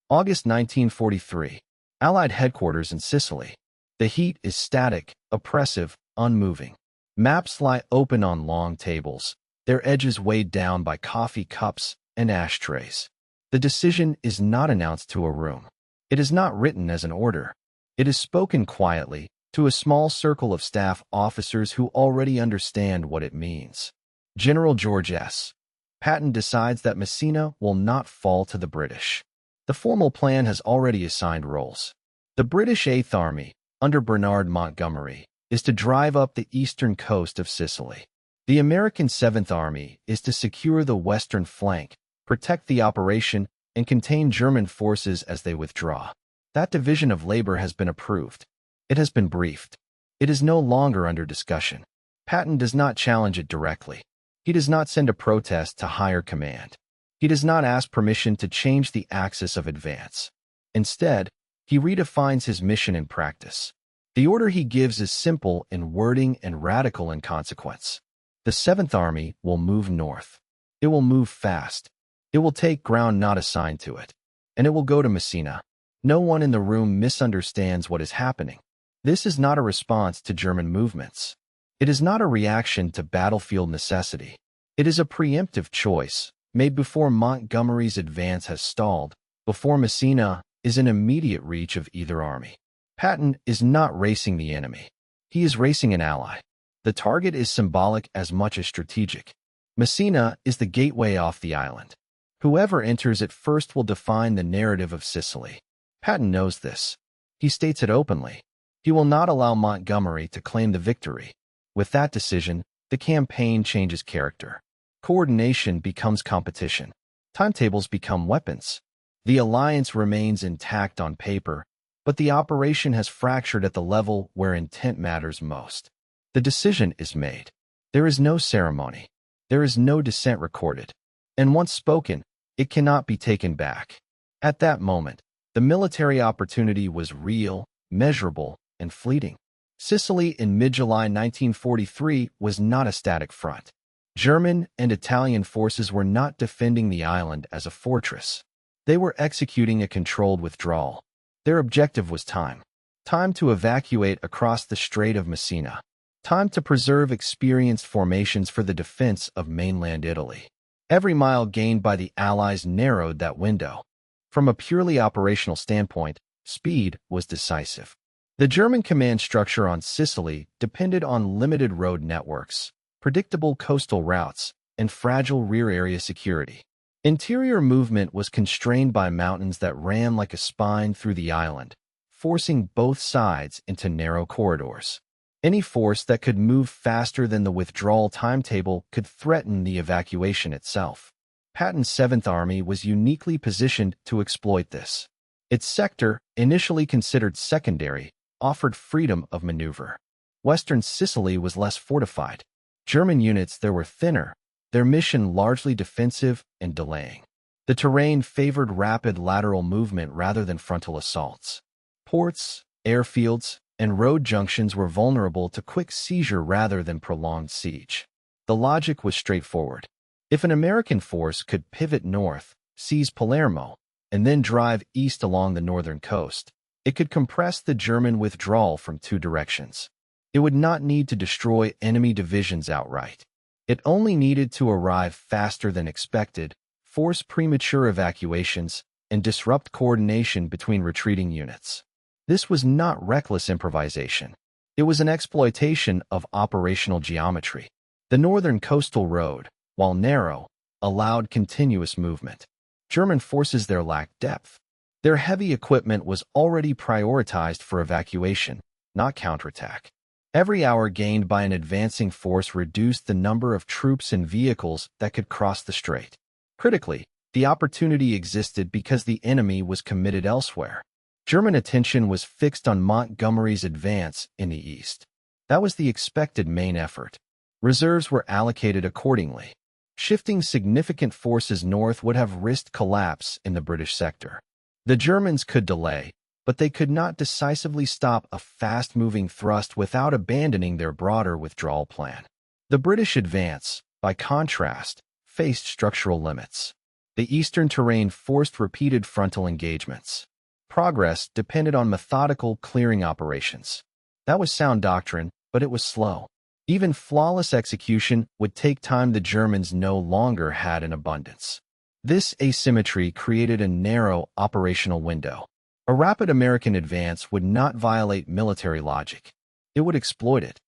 August 1943. Allied headquarters in Sicily. The heat is static, oppressive, unmoving. Maps lie open on long tables, their edges weighed down by coffee cups and ashtrays. The decision is not announced to a room. It is not written as an order. It is spoken quietly to a small circle of staff officers who already understand what it means. General George S. Patton decides that Messina will not fall to the British. The formal plan has already assigned roles. The British Eighth Army, under Bernard Montgomery, is to drive up the eastern coast of Sicily. The American Seventh Army is to secure the western flank, protect the operation, and contain German forces as they withdraw. That division of labor has been approved. It has been briefed. It is no longer under discussion. Patton does not challenge it directly. He does not send a protest to higher command. He does not ask permission to change the axis of advance. Instead, he redefines his mission in practice. The order he gives is simple in wording and radical in consequence. The Seventh Army will move north. It will move fast. It will take ground not assigned to it. And it will go to Messina. No one in the room misunderstands what is happening. This is not a response to German movements. It is not a reaction to battlefield necessity. It is a preemptive choice, made before Montgomery's advance has stalled, before Messina is in immediate reach of either army. Patton is not racing the enemy. He is racing an ally. The target is symbolic as much as strategic. Messina is the gateway off the island. Whoever enters it first will define the narrative of Sicily. Patton knows this. He states it openly. He will not allow Montgomery to claim the victory. With that decision, the campaign changes character. Coordination becomes competition. Timetables become weapons. The alliance remains intact on paper, but the operation has fractured at the level where intent matters most. The decision is made. There is no ceremony. There is no dissent recorded. And once spoken, it cannot be taken back. At that moment, the military opportunity was real, measurable, and fleeting. Sicily in mid-July 1943 was not a static front. German and Italian forces were not defending the island as a fortress. They were executing a controlled withdrawal. Their objective was time. Time to evacuate across the Strait of Messina. Time to preserve experienced formations for the defense of mainland Italy. Every mile gained by the Allies narrowed that window. From a purely operational standpoint, speed was decisive. The German command structure on Sicily depended on limited road networks, predictable coastal routes, and fragile rear area security. Interior movement was constrained by mountains that ran like a spine through the island, forcing both sides into narrow corridors. Any force that could move faster than the withdrawal timetable could threaten the evacuation itself. Patton's Seventh Army was uniquely positioned to exploit this. Its sector, initially considered secondary, offered freedom of maneuver. Western Sicily was less fortified. German units there were thinner, their mission largely defensive and delaying. The terrain favored rapid lateral movement rather than frontal assaults. Ports, airfields, and road junctions were vulnerable to quick seizure rather than prolonged siege. The logic was straightforward. If an American force could pivot north, seize Palermo, and then drive east along the northern coast, it could compress the German withdrawal from two directions. It would not need to destroy enemy divisions outright. It only needed to arrive faster than expected, force premature evacuations, and disrupt coordination between retreating units. This was not reckless improvisation. It was an exploitation of operational geometry. The northern coastal road, while narrow, allowed continuous movement. German forces there lacked depth. Their heavy equipment was already prioritized for evacuation, not counterattack. Every hour gained by an advancing force reduced the number of troops and vehicles that could cross the strait. Critically, the opportunity existed because the enemy was committed elsewhere. German attention was fixed on Montgomery's advance in the east. That was the expected main effort. Reserves were allocated accordingly. Shifting significant forces north would have risked collapse in the British sector. The Germans could delay, but they could not decisively stop a fast-moving thrust without abandoning their broader withdrawal plan. The British advance, by contrast, faced structural limits. The eastern terrain forced repeated frontal engagements. Progress depended on methodical clearing operations. That was sound doctrine, but it was slow. Even flawless execution would take time the Germans no longer had in abundance. This asymmetry created a narrow operational window. A rapid American advance would not violate military logic. It would exploit it.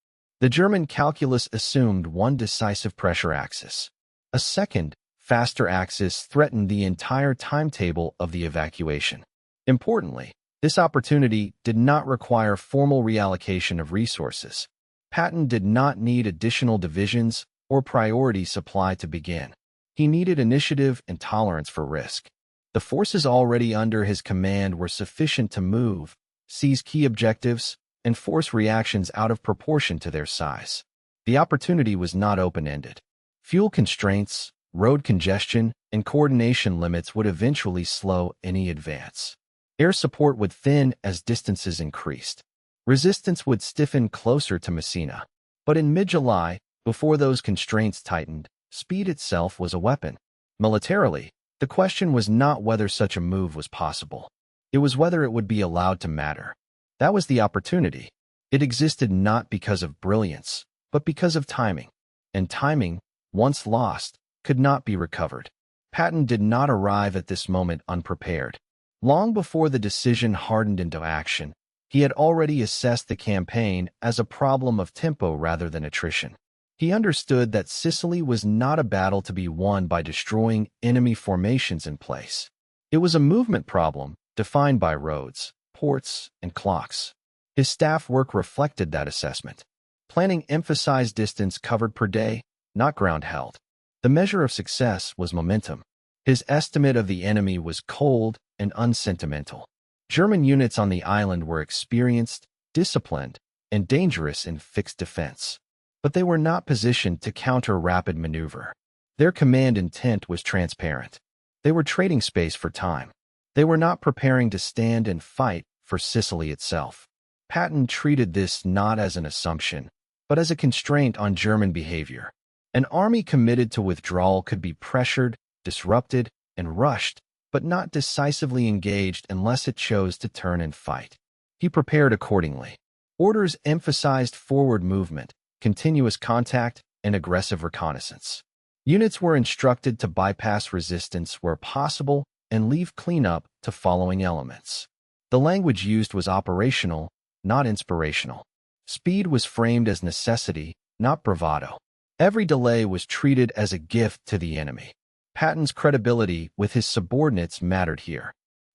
The German calculus assumed one decisive pressure axis. A second, faster axis threatened the entire timetable of the evacuation. Importantly, this opportunity did not require formal reallocation of resources. Patton did not need additional divisions or priority supply to begin. He needed initiative and tolerance for risk. The forces already under his command were sufficient to move, seize key objectives, and force reactions out of proportion to their size. The opportunity was not open-ended. Fuel constraints, road congestion, and coordination limits would eventually slow any advance. Air support would thin as distances increased. Resistance would stiffen closer to Messina. But in mid-July, before those constraints tightened, speed itself was a weapon. Militarily, the question was not whether such a move was possible. It was whether it would be allowed to matter. That was the opportunity. It existed not because of brilliance, but because of timing. And timing, once lost, could not be recovered. Patton did not arrive at this moment unprepared. Long before the decision hardened into action, he had already assessed the campaign as a problem of tempo rather than attrition. He understood that Sicily was not a battle to be won by destroying enemy formations in place. It was a movement problem defined by roads, ports, and clocks. His staff work reflected that assessment. Planning emphasized distance covered per day, not ground held. The measure of success was momentum. His estimate of the enemy was cold and unsentimental. German units on the island were experienced, disciplined, and dangerous in fixed defense. But they were not positioned to counter rapid maneuver. Their command intent was transparent. They were trading space for time. They were not preparing to stand and fight for Sicily itself. Patton treated this not as an assumption, but as a constraint on German behavior. An army committed to withdrawal could be pressured, disrupted, and rushed, but not decisively engaged unless it chose to turn and fight. He prepared accordingly. Orders emphasized forward movement, continuous contact, and aggressive reconnaissance. Units were instructed to bypass resistance where possible and leave cleanup to following elements. The language used was operational, not inspirational. Speed was framed as necessity, not bravado. Every delay was treated as a gift to the enemy. Patton's credibility with his subordinates mattered here.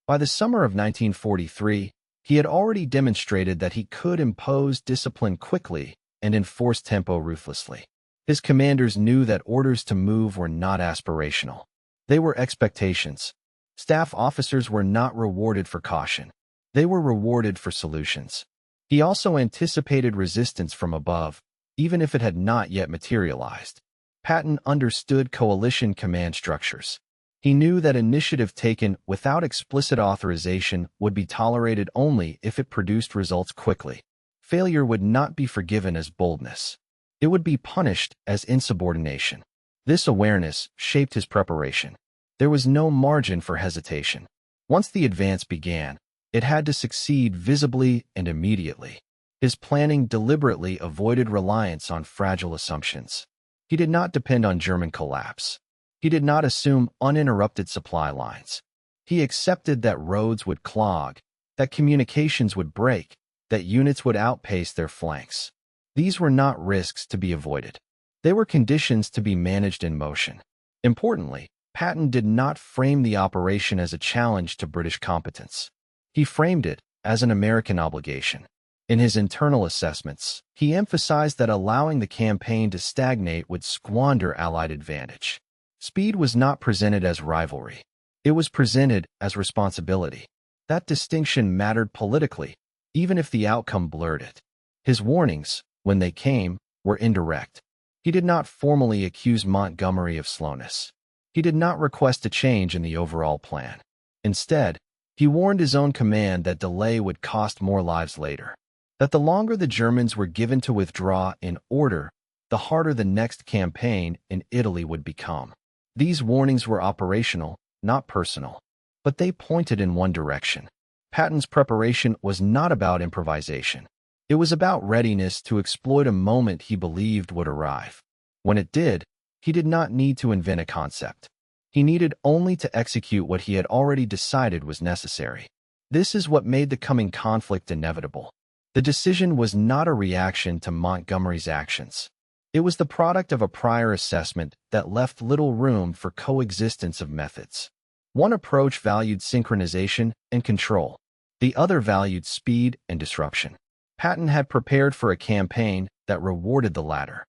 By the summer of 1943, he had already demonstrated that he could impose discipline quickly and enforce tempo ruthlessly. His commanders knew that orders to move were not aspirational. They were expectations. Staff officers were not rewarded for caution. They were rewarded for solutions. He also anticipated resistance from above, even if it had not yet materialized. Patton understood coalition command structures. He knew that initiative taken without explicit authorization would be tolerated only if it produced results quickly. Failure would not be forgiven as boldness. It would be punished as insubordination. This awareness shaped his preparation. There was no margin for hesitation. Once the advance began, it had to succeed visibly and immediately. His planning deliberately avoided reliance on fragile assumptions. He did not depend on German collapse. He did not assume uninterrupted supply lines. He accepted that roads would clog, that communications would break, that units would outpace their flanks. These were not risks to be avoided. They were conditions to be managed in motion. Importantly, Patton did not frame the operation as a challenge to British competence. He framed it as an American obligation. In his internal assessments, he emphasized that allowing the campaign to stagnate would squander Allied advantage. Speed was not presented as rivalry. It was presented as responsibility. That distinction mattered politically, even if the outcome blurred it. His warnings, when they came, were indirect. He did not formally accuse Montgomery of slowness. He did not request a change in the overall plan. Instead, he warned his own command that delay would cost more lives later. That the longer the Germans were given to withdraw in order, the harder the next campaign in Italy would become. These warnings were operational, not personal. But they pointed in one direction. Patton's preparation was not about improvisation. It was about readiness to exploit a moment he believed would arrive. When it did, he did not need to invent a concept. He needed only to execute what he had already decided was necessary. This is what made the coming conflict inevitable. The decision was not a reaction to Montgomery's actions. It was the product of a prior assessment that left little room for coexistence of methods. One approach valued synchronization and control. The other valued speed and disruption. Patton had prepared for a campaign that rewarded the latter.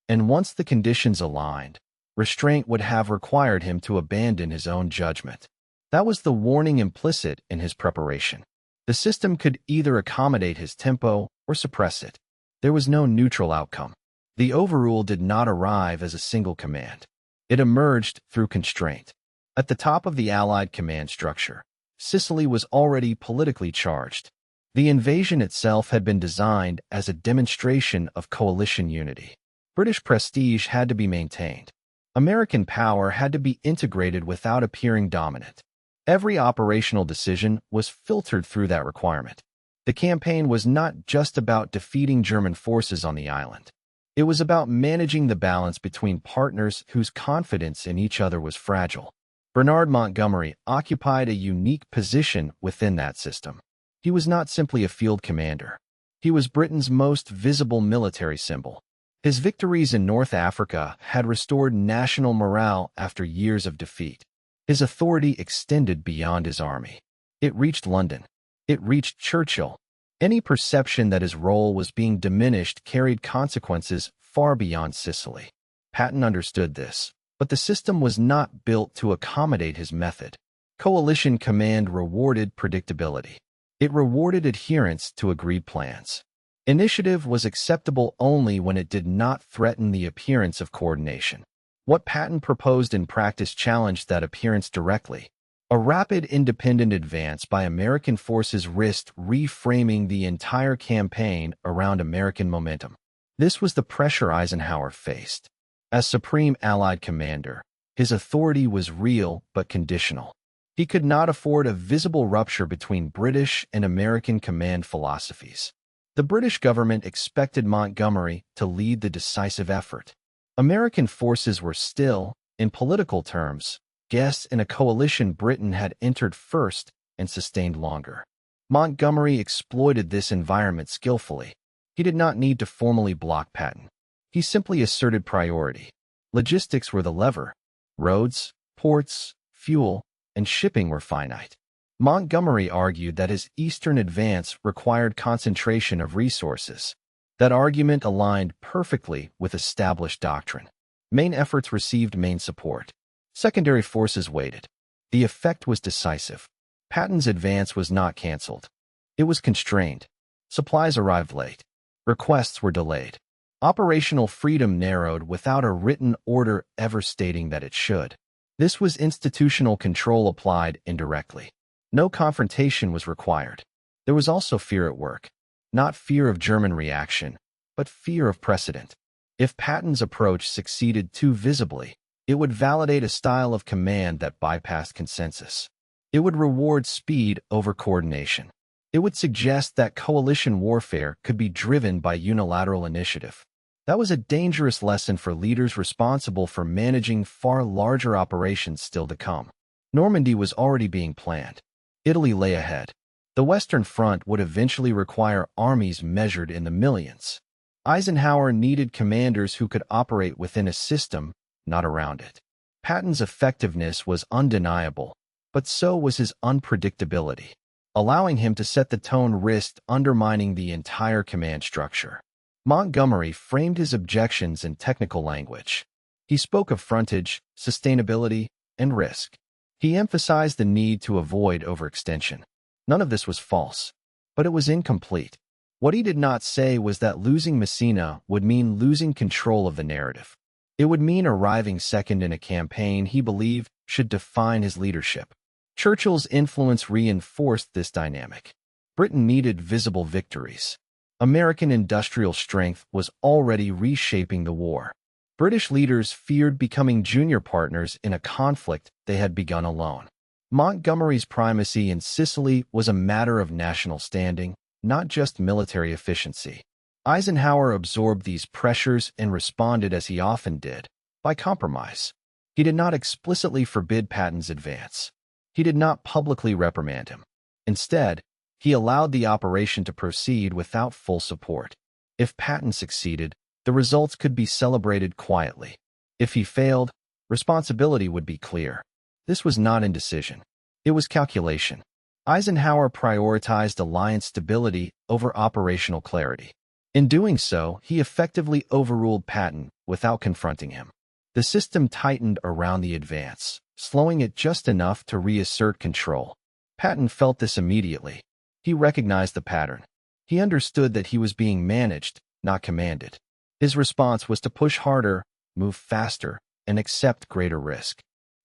And once the conditions aligned, restraint would have required him to abandon his own judgment. That was the warning implicit in his preparation. The system could either accommodate his tempo or suppress it. There was no neutral outcome. The overrule did not arrive as a single command. It emerged through constraint. At the top of the Allied command structure, Sicily was already politically charged. The invasion itself had been designed as a demonstration of coalition unity. British prestige had to be maintained. American power had to be integrated without appearing dominant. Every operational decision was filtered through that requirement. The campaign was not just about defeating German forces on the island. It was about managing the balance between partners whose confidence in each other was fragile. Bernard Montgomery occupied a unique position within that system. He was not simply a field commander. He was Britain's most visible military symbol. His victories in North Africa had restored national morale after years of defeat. His authority extended beyond his army. It reached London. It reached Churchill. Any perception that his role was being diminished carried consequences far beyond Sicily. Patton understood this, but the system was not built to accommodate his method. Coalition command rewarded predictability. It rewarded adherence to agreed plans. Initiative was acceptable only when it did not threaten the appearance of coordination. What Patton proposed in practice challenged that appearance directly. A rapid independent advance by American forces risked reframing the entire campaign around American momentum. This was the pressure Eisenhower faced. As Supreme Allied Commander, his authority was real but conditional. He could not afford a visible rupture between British and American command philosophies. The British government expected Montgomery to lead the decisive effort. American forces were still, in political terms, guests in a coalition Britain had entered first and sustained longer. Montgomery exploited this environment skillfully. He did not need to formally block Patton. He simply asserted priority. Logistics were the lever. Roads, ports, fuel, and shipping were finite. Montgomery argued that his eastern advance required concentration of resources. That argument aligned perfectly with established doctrine. Main efforts received main support. Secondary forces waited. The effect was decisive. Patton's advance was not canceled. It was constrained. Supplies arrived late. Requests were delayed. Operational freedom narrowed without a written order ever stating that it should. This was institutional control applied indirectly. No confrontation was required. There was also fear at work. Not fear of German reaction, but fear of precedent. If Patton's approach succeeded too visibly, it would validate a style of command that bypassed consensus. It would reward speed over coordination. It would suggest that coalition warfare could be driven by unilateral initiative. That was a dangerous lesson for leaders responsible for managing far larger operations still to come. Normandy was already being planned. Italy lay ahead. The Western Front would eventually require armies measured in the millions. Eisenhower needed commanders who could operate within a system, not around it. Patton's effectiveness was undeniable, but so was his unpredictability. Allowing him to set the tone risked undermining the entire command structure. Montgomery framed his objections in technical language. He spoke of frontage, sustainability, and risk. He emphasized the need to avoid overextension. None of this was false, but it was incomplete. What he did not say was that losing Messina would mean losing control of the narrative. It would mean arriving second in a campaign he believed should define his leadership. Churchill's influence reinforced this dynamic. Britain needed visible victories. American industrial strength was already reshaping the war. British leaders feared becoming junior partners in a conflict they had begun alone. Montgomery's primacy in Sicily was a matter of national standing, not just military efficiency. Eisenhower absorbed these pressures and responded, as he often did, by compromise. He did not explicitly forbid Patton's advance. He did not publicly reprimand him. Instead, he allowed the operation to proceed without full support. If Patton succeeded, the results could be celebrated quietly. If he failed, responsibility would be clear. This was not indecision. It was calculation. Eisenhower prioritized alliance stability over operational clarity. In doing so, he effectively overruled Patton without confronting him. The system tightened around the advance, slowing it just enough to reassert control. Patton felt this immediately. He recognized the pattern. He understood that he was being managed, not commanded. His response was to push harder, move faster, and accept greater risk.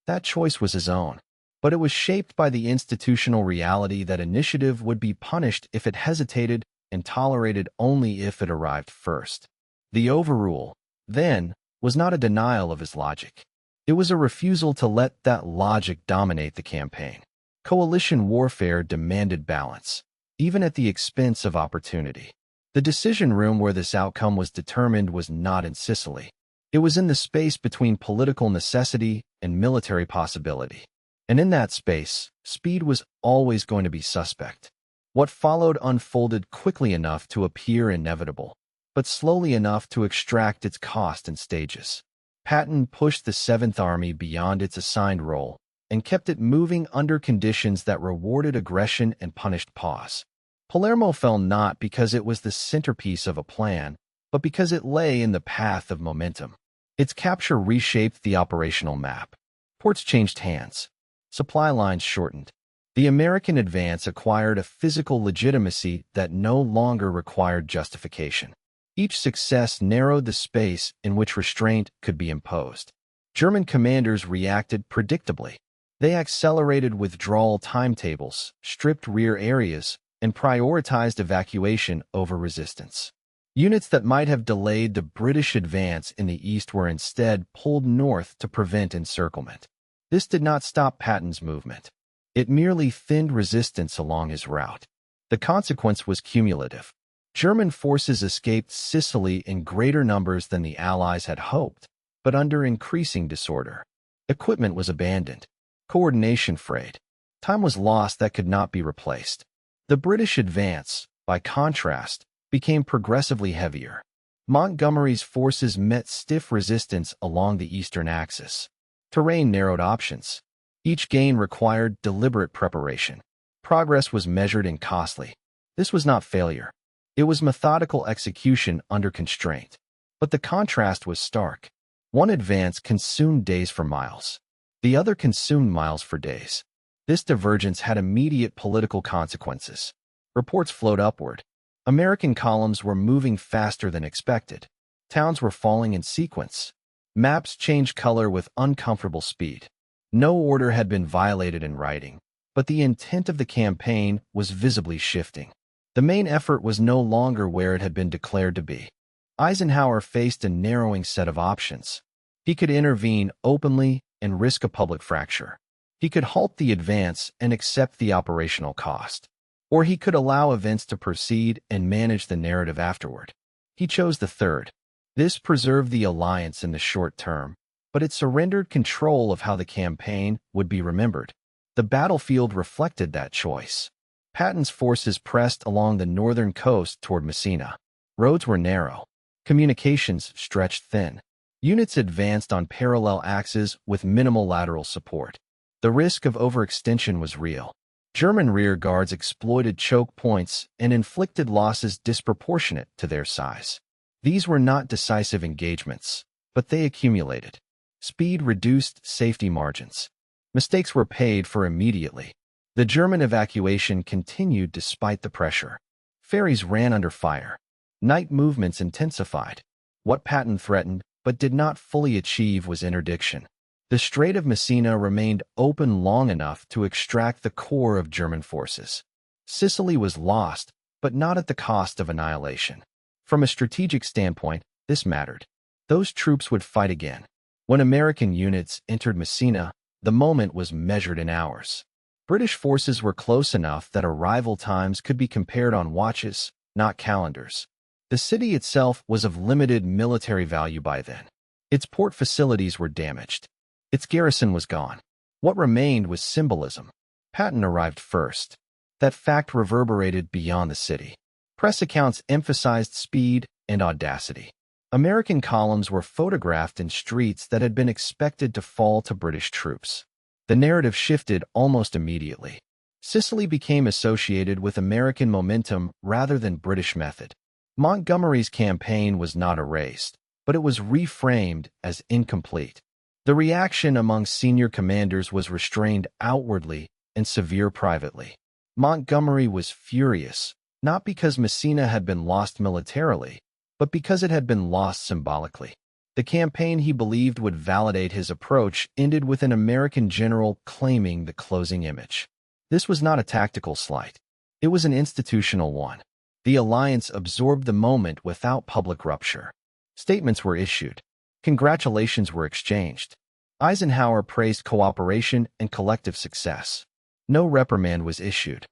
That choice was his own, but it was shaped by the institutional reality that initiative would be punished if it hesitated and tolerated only if it arrived first. The overrule, then, was not a denial of his logic. It was a refusal to let that logic dominate the campaign. Coalition warfare demanded balance, even at the expense of opportunity. The decision room where this outcome was determined was not in Sicily. It was in the space between political necessity and military possibility. And in that space, speed was always going to be suspect. What followed unfolded quickly enough to appear inevitable, but slowly enough to extract its cost in stages. Patton pushed the 7th Army beyond its assigned role and kept it moving under conditions that rewarded aggression and punished pause. Palermo fell not because it was the centerpiece of a plan, but because it lay in the path of momentum. Its capture reshaped the operational map. Ports changed hands. Supply lines shortened. The American advance acquired a physical legitimacy that no longer required justification. Each success narrowed the space in which restraint could be imposed. German commanders reacted predictably. They accelerated withdrawal timetables, stripped rear areas, and prioritized evacuation over resistance. Units that might have delayed the British advance in the east were instead pulled north to prevent encirclement. This did not stop Patton's movement. It merely thinned resistance along his route. The consequence was cumulative. German forces escaped Sicily in greater numbers than the Allies had hoped, but under increasing disorder. Equipment was abandoned. Coordination frayed. Time was lost that could not be replaced. The British advance, by contrast, became progressively heavier. Montgomery's forces met stiff resistance along the eastern axis. Terrain narrowed options. Each gain required deliberate preparation. Progress was measured and costly. This was not failure. It was methodical execution under constraint. But the contrast was stark. One advance consumed days for miles. The other consumed miles for days. This divergence had immediate political consequences. Reports flowed upward. American columns were moving faster than expected. Towns were falling in sequence. Maps changed color with uncomfortable speed. No order had been violated in writing, but the intent of the campaign was visibly shifting. The main effort was no longer where it had been declared to be. Eisenhower faced a narrowing set of options. He could intervene openly and risk a public fracture. He could halt the advance and accept the operational cost. Or he could allow events to proceed and manage the narrative afterward. He chose the third. This preserved the alliance in the short term, but it surrendered control of how the campaign would be remembered. The battlefield reflected that choice. Patton's forces pressed along the northern coast toward Messina. Roads were narrow. Communications stretched thin. Units advanced on parallel axes with minimal lateral support. The risk of overextension was real. German rear guards exploited choke points and inflicted losses disproportionate to their size. These were not decisive engagements, but they accumulated. Speed reduced safety margins. Mistakes were paid for immediately. The German evacuation continued despite the pressure. Ferries ran under fire. Night movements intensified. What Patton threatened but did not fully achieve was interdiction. The Strait of Messina remained open long enough to extract the core of German forces. Sicily was lost, but not at the cost of annihilation. From a strategic standpoint, this mattered. Those troops would fight again. When American units entered Messina, the moment was measured in hours. British forces were close enough that arrival times could be compared on watches, not calendars. The city itself was of limited military value by then. Its port facilities were damaged. Its garrison was gone. What remained was symbolism. Patton arrived first. That fact reverberated beyond the city. Press accounts emphasized speed and audacity. American columns were photographed in streets that had been expected to fall to British troops. The narrative shifted almost immediately. Sicily became associated with American momentum rather than British method. Montgomery's campaign was not erased, but it was reframed as incomplete. The reaction among senior commanders was restrained outwardly and severe privately. Montgomery was furious, not because Messina had been lost militarily, but because it had been lost symbolically. The campaign he believed would validate his approach ended with an American general claiming the closing image. This was not a tactical slight. It was an institutional one. The alliance absorbed the moment without public rupture. Statements were issued. Congratulations were exchanged. Eisenhower praised cooperation and collective success. No reprimand was issued.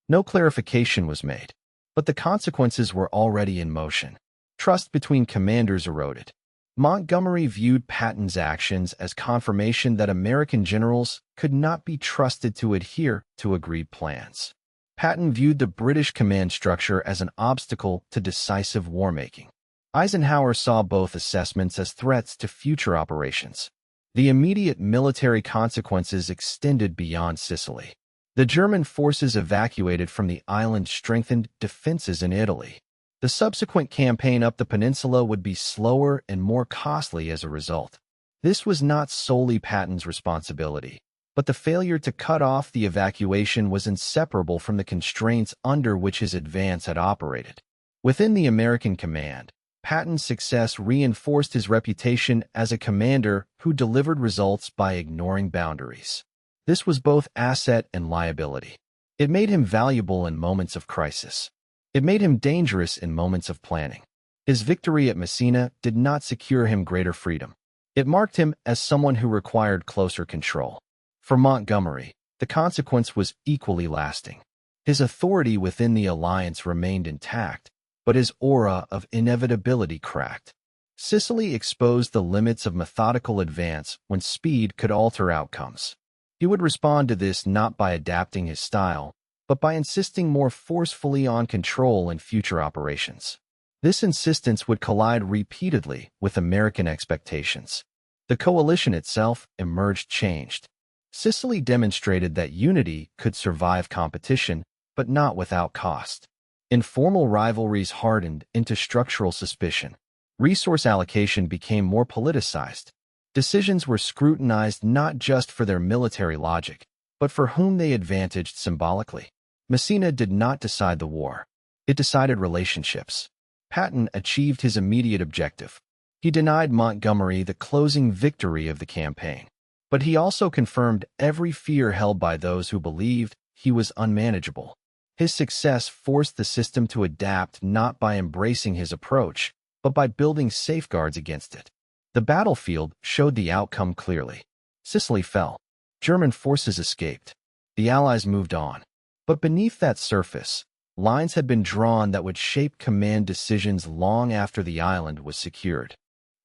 No clarification was made. But the consequences were already in motion. Trust between commanders eroded. Montgomery viewed Patton's actions as confirmation that American generals could not be trusted to adhere to agreed plans. Patton viewed the British command structure as an obstacle to decisive war-making. Eisenhower saw both assessments as threats to future operations. The immediate military consequences extended beyond Sicily. The German forces evacuated from the island strengthened defenses in Italy. The subsequent campaign up the peninsula would be slower and more costly as a result. This was not solely Patton's responsibility, but the failure to cut off the evacuation was inseparable from the constraints under which his advance had operated. Within the American command, Patton's success reinforced his reputation as a commander who delivered results by ignoring boundaries. This was both asset and liability. It made him valuable in moments of crisis. It made him dangerous in moments of planning. His victory at Messina did not secure him greater freedom. It marked him as someone who required closer control. For Montgomery, the consequence was equally lasting. His authority within the alliance remained intact, but his aura of inevitability cracked. Sicily exposed the limits of methodical advance when speed could alter outcomes. He would respond to this not by adapting his style, but by insisting more forcefully on control in future operations. This insistence would collide repeatedly with American expectations. The coalition itself emerged changed. Sicily demonstrated that unity could survive competition, but not without cost. Informal rivalries hardened into structural suspicion. Resource allocation became more politicized. Decisions were scrutinized not just for their military logic, but for whom they advantaged symbolically. Messina did not decide the war. It decided relationships. Patton achieved his immediate objective. He denied Montgomery the closing victory of the campaign. But he also confirmed every fear held by those who believed he was unmanageable. His success forced the system to adapt not by embracing his approach, but by building safeguards against it. The battlefield showed the outcome clearly. Sicily fell. German forces escaped. The Allies moved on. But beneath that surface, lines had been drawn that would shape command decisions long after the island was secured.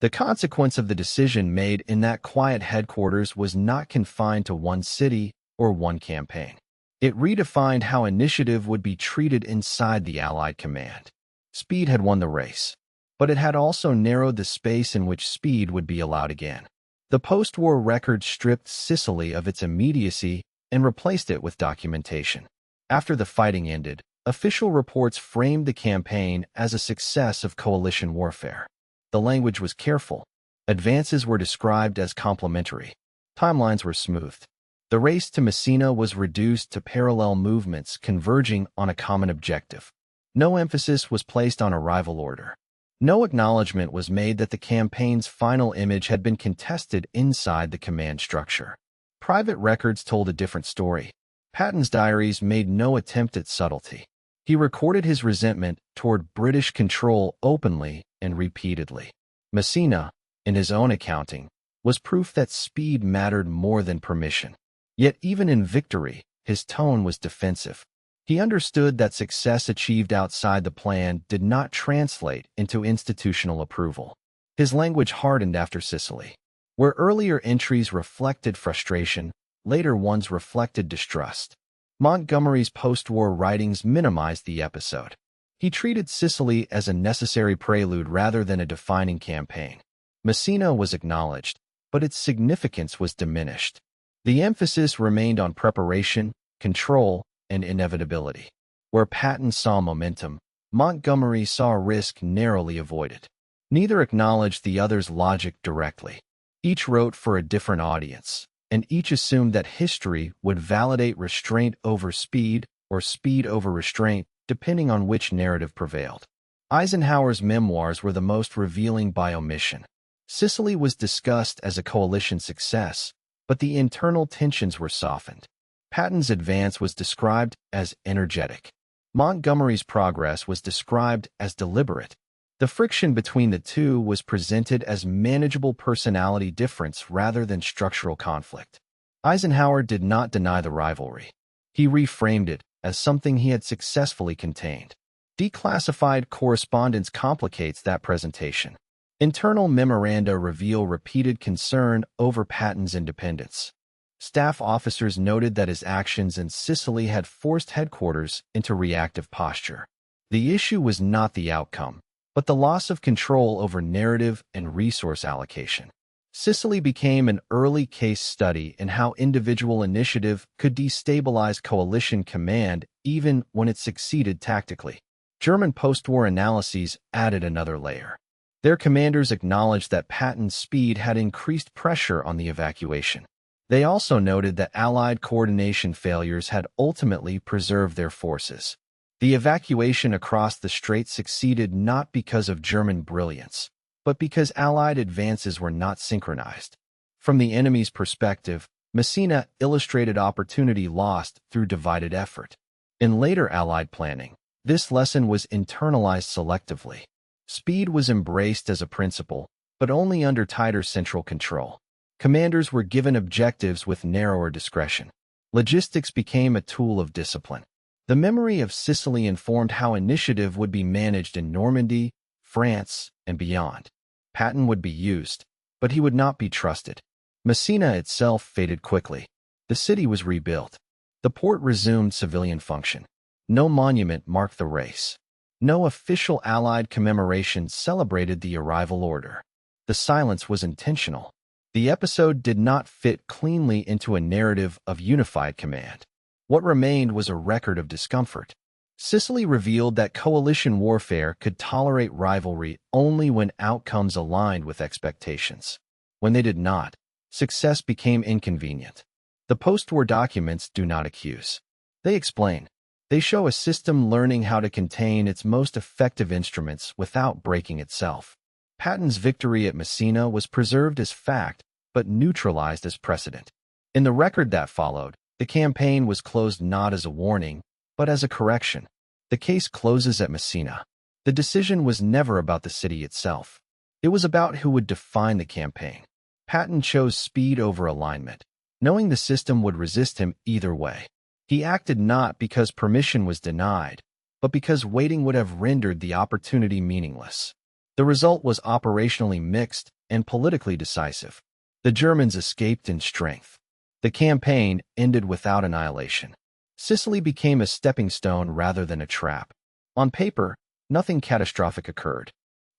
The consequence of the decision made in that quiet headquarters was not confined to one city or one campaign. It redefined how initiative would be treated inside the Allied command. Speed had won the race, but it had also narrowed the space in which speed would be allowed again. The post-war record stripped Sicily of its immediacy and replaced it with documentation. After the fighting ended, official reports framed the campaign as a success of coalition warfare. The language was careful. Advances were described as complementary. Timelines were smoothed. The race to Messina was reduced to parallel movements converging on a common objective. No emphasis was placed on arrival order. No acknowledgement was made that the campaign's final image had been contested inside the command structure. Private records told a different story. Patton's diaries made no attempt at subtlety. He recorded his resentment toward British control openly and repeatedly. Messina, in his own accounting, was proof that speed mattered more than permission. Yet even in victory, his tone was defensive. He understood that success achieved outside the plan did not translate into institutional approval. His language hardened after Sicily. Where earlier entries reflected frustration, later ones reflected distrust. Montgomery's post-war writings minimized the episode. He treated Sicily as a necessary prelude rather than a defining campaign. Messina was acknowledged, but its significance was diminished. The emphasis remained on preparation, control, and inevitability. Where Patton saw momentum, Montgomery saw risk narrowly avoided. Neither acknowledged the other's logic directly. Each wrote for a different audience, and each assumed that history would validate restraint over speed or speed over restraint, depending on which narrative prevailed. Eisenhower's memoirs were the most revealing by omission. Sicily was discussed as a coalition success, but the internal tensions were softened. Patton's advance was described as energetic. Montgomery's progress was described as deliberate. The friction between the two was presented as manageable personality difference rather than structural conflict. Eisenhower did not deny the rivalry. He reframed it as something he had successfully contained. Declassified correspondence complicates that presentation. Internal memoranda reveal repeated concern over Patton's independence. Staff officers noted that his actions in Sicily had forced headquarters into reactive posture. The issue was not the outcome, but the loss of control over narrative and resource allocation. Sicily became an early case study in how individual initiative could destabilize coalition command even when it succeeded tactically. German post-war analyses added another layer. Their commanders acknowledged that Patton's speed had increased pressure on the evacuation. They also noted that Allied coordination failures had ultimately preserved their forces. The evacuation across the Strait succeeded not because of German brilliance, but because Allied advances were not synchronized. From the enemy's perspective, Messina illustrated opportunity lost through divided effort. In later Allied planning, this lesson was internalized selectively. Speed was embraced as a principle, but only under tighter central control. Commanders were given objectives with narrower discretion. Logistics became a tool of discipline. The memory of Sicily informed how initiative would be managed in Normandy, France, and beyond. Patton would be used, but he would not be trusted. Messina itself faded quickly. The city was rebuilt. The port resumed civilian function. No monument marked the race. No official Allied commemoration celebrated the arrival order. The silence was intentional. The episode did not fit cleanly into a narrative of unified command. What remained was a record of discomfort. Sicily revealed that coalition warfare could tolerate rivalry only when outcomes aligned with expectations. When they did not, success became inconvenient. The post-war documents do not accuse. They explain. They show a system learning how to contain its most effective instruments without breaking itself. Patton's victory at Messina was preserved as fact, but neutralized as precedent. In the record that followed, the campaign was closed not as a warning, but as a correction. The case closes at Messina. The decision was never about the city itself. It was about who would define the campaign. Patton chose speed over alignment, knowing the system would resist him either way. He acted not because permission was denied, but because waiting would have rendered the opportunity meaningless. The result was operationally mixed and politically decisive. The Germans escaped in strength. The campaign ended without annihilation. Sicily became a stepping stone rather than a trap. On paper, nothing catastrophic occurred.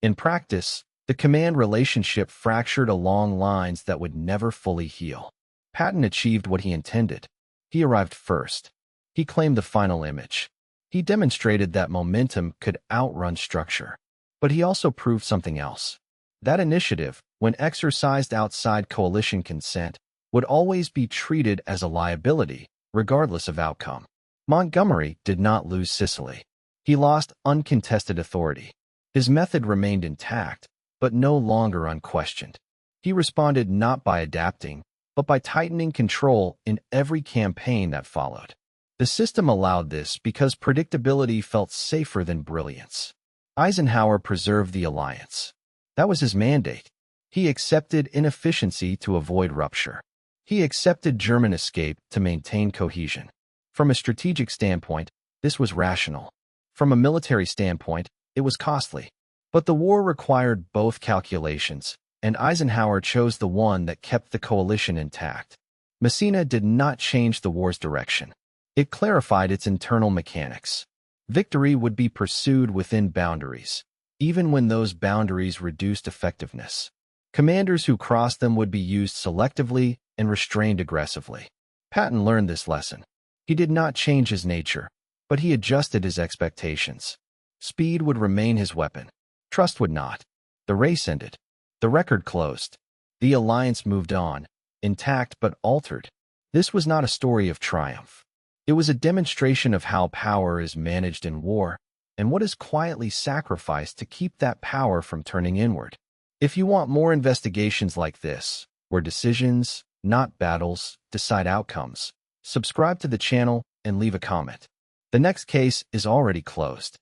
In practice, the command relationship fractured along lines that would never fully heal. Patton achieved what he intended. He arrived first. He claimed the final image. He demonstrated that momentum could outrun structure. But he also proved something else. That initiative, when exercised outside coalition consent, would always be treated as a liability, regardless of outcome. Montgomery did not lose Sicily. He lost uncontested authority. His method remained intact, but no longer unquestioned. He responded not by adapting, but by tightening control in every campaign that followed. The system allowed this because predictability felt safer than brilliance. Eisenhower preserved the alliance. That was his mandate. He accepted inefficiency to avoid rupture. He accepted German escape to maintain cohesion. From a strategic standpoint, this was rational. From a military standpoint, it was costly. But the war required both calculations, and Eisenhower chose the one that kept the coalition intact. Messina did not change the war's direction. It clarified its internal mechanics. Victory would be pursued within boundaries, even when those boundaries reduced effectiveness. Commanders who crossed them would be used selectively and restrained aggressively. Patton learned this lesson. He did not change his nature, but he adjusted his expectations. Speed would remain his weapon. Trust would not. The race ended. The record closed. The alliance moved on, intact but altered. This was not a story of triumph. It was a demonstration of how power is managed in war and what is quietly sacrificed to keep that power from turning inward. If you want more investigations like this, where decisions, not battles, decide outcomes, subscribe to the channel and leave a comment. The next case is already closed.